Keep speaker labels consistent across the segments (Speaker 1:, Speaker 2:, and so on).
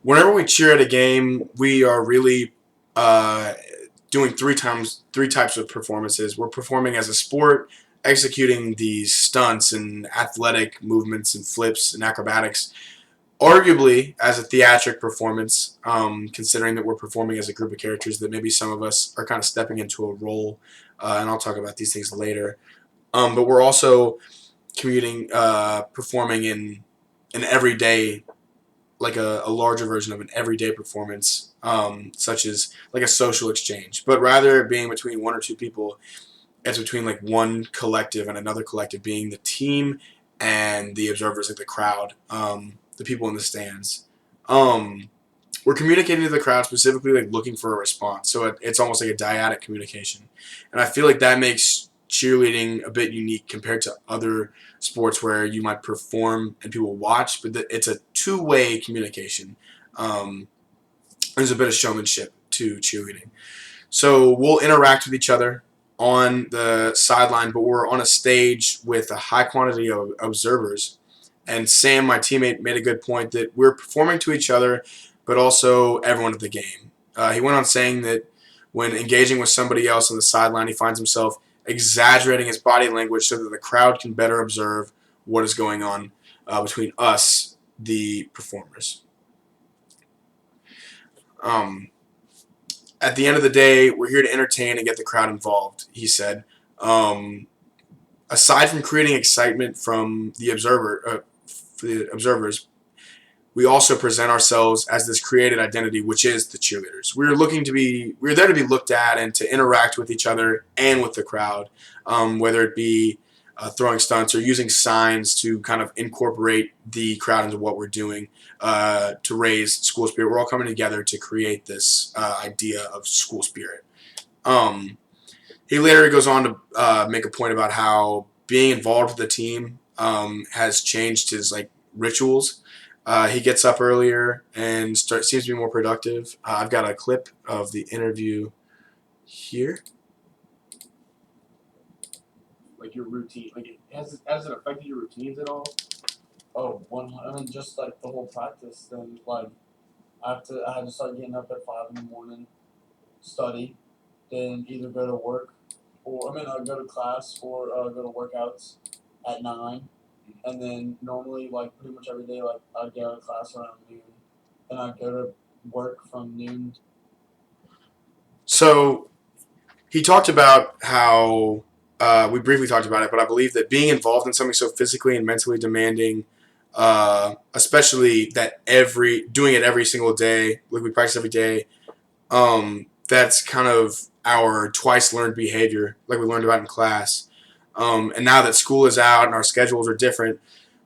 Speaker 1: Whenever we cheer at a game, we are really uh, doing three types of performances. We're performing as a sport, executing these stunts and athletic movements and flips and acrobatics, arguably as a theatric performance, considering that we're performing as a group of characters that maybe some of us are kind of stepping into a role, and I'll talk about these things later. But we're also performing in an everyday, like a larger version of an everyday performance, such as like a social exchange. But rather being between one or two people, it's between like one collective and another collective, being the team and the observers, like the crowd, the people in the stands. Um, we're communicating to the crowd specifically, like looking for a response. So it's almost like a dyadic communication, and I feel like that makes cheerleading a bit unique compared to other sports where you might perform and people watch, but it's a two-way communication. Um, there's a bit of showmanship to cheerleading. So we'll interact with each other on the sideline, but we're on a stage with a high quantity of observers. And Sam, my teammate, made a good point that we're performing to each other, but also everyone at the game. He went on saying that when engaging with somebody else on the sideline, he finds himself exaggerating his body language so that the crowd can better observe what is going on between us, the performers. Um, at the end of the day, we're here to entertain and get the crowd involved, he said. Um, Aside from creating excitement for the observers, we also present ourselves as this created identity, which is the cheerleaders. We're there to be looked at and to interact with each other and with the crowd, whether it be throwing stunts or using signs to kind of incorporate the crowd into what we're doing to raise school spirit. We're all coming together to create this idea of school spirit. Um, he later goes on to make a point about how being involved with the team has changed his like rituals. He gets up earlier and seems to be more productive. I've got a clip of the interview here.
Speaker 2: Like your routine, like has it affected your routines at all? Oh, one. I mean, just like the whole practice thing. Like I had to start getting up at 5 in the morning, study, then either go to work, or I mean, go to class or go to workouts at 9, and then normally like pretty much every day like I'd get out of class around noon, and I'd go to work from noon.
Speaker 1: So he talked about how we briefly talked about it, but I believe that being involved in something so physically and mentally demanding, especially that every doing it every single day, like we practice every day, that's kind of our twice learned behavior, like we learned about in class. And now that school is out and our schedules are different,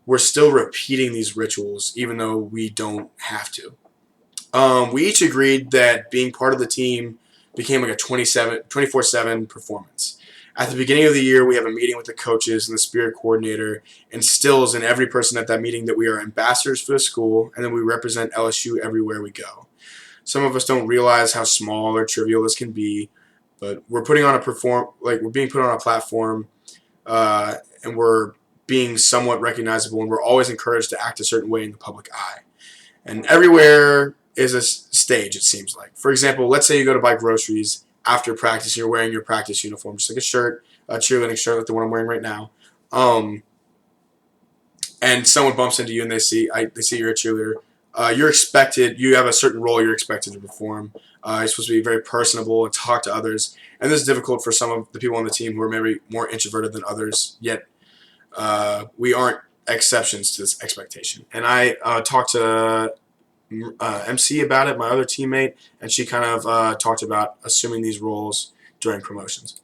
Speaker 1: we're still repeating these rituals, even though we don't have to. We each agreed that being part of the team became like a 24/7 performance. At the beginning of the year, we have a meeting with the coaches and the spirit coordinator, instills in every person at that meeting that we are ambassadors for the school and then we represent LSU everywhere we go. Some of us don't realize how small or trivial this can be, but we're being put on a platform, and we're being somewhat recognizable, and we're always encouraged to act a certain way in the public eye. And everywhere is a stage, it seems like. For example, let's say you go to buy groceries after practice and you're wearing your practice uniform, just like a shirt, a cheerleading shirt like the one I'm wearing right now. Um, and someone bumps into you and they see you're a cheerleader. You have a certain role you're expected to perform. You're supposed to be very personable and talk to others. And this is difficult for some of the people on the team who are maybe more introverted than others, yet we aren't exceptions to this expectation. And I talked to MC about it, my other teammate, and she kind of talked about assuming these roles during promotions.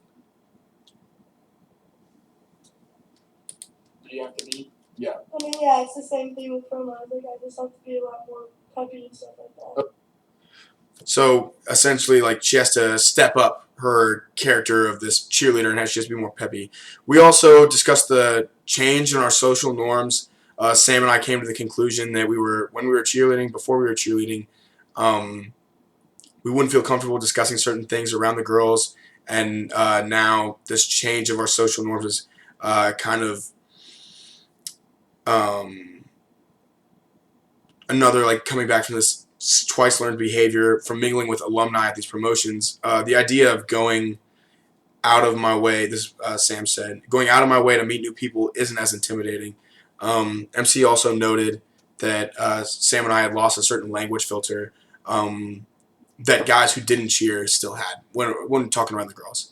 Speaker 2: Do you have to be?
Speaker 3: I mean, yeah, it's the same thing with promos. Like, I just have to be a lot more peppy and stuff like that.
Speaker 1: So essentially, like she has to step up her character of this cheerleader and has to just be more peppy. We also discussed the change in our social norms. Sam and I came to the conclusion that when we were cheerleading, before we were cheerleading, um, we wouldn't feel comfortable discussing certain things around the girls, and now this change of our social norms is kind of um, another like coming back from this twice learned behavior from mingling with alumni at these promotions. The idea of going out of my way, this Sam said, going out of my way to meet new people isn't as intimidating. MC also noted that Sam and I had lost a certain language filter that guys who didn't cheer still had when talking around the girls.